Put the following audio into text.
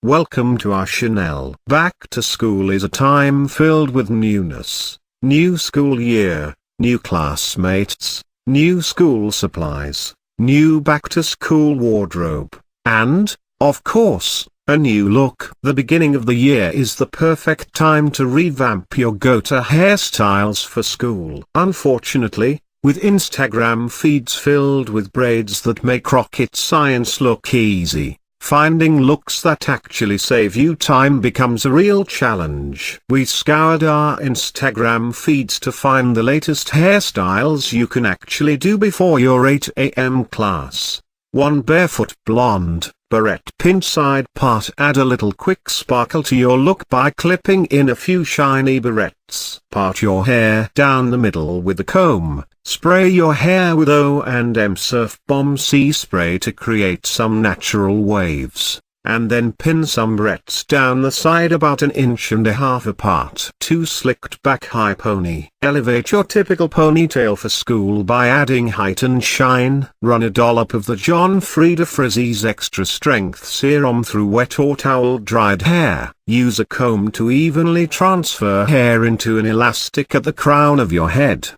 Welcome to our Chanel. Back to school is a time filled with newness. New school year, new classmates, new school supplies, new back-to-school wardrobe, and, of course, a new look. The beginning of the year is the perfect time to revamp your go-to hairstyles for school. Unfortunately, with Instagram feeds filled with braids that make rocket science look easy, finding looks that actually save you time becomes a real challenge. We scoured our Instagram feeds to find the latest hairstyles you can actually do before your 8 a.m. class. 1 barefoot blonde, barrette pin side part. Add a little quick sparkle to your look by clipping in a few shiny barrettes. Part your hair down the middle with a comb. Spray your hair with O&M Surf Bomb Sea Spray to create some natural waves, and then pin some barrettes down the side about 1.5 inches apart. 2 slicked back high pony. Elevate your typical ponytail for school by adding height and shine. Run a dollop of the John Frieda Frizzy's Extra Strength Serum through wet or towel dried hair. Use a comb to evenly transfer hair into an elastic at the crown of your head.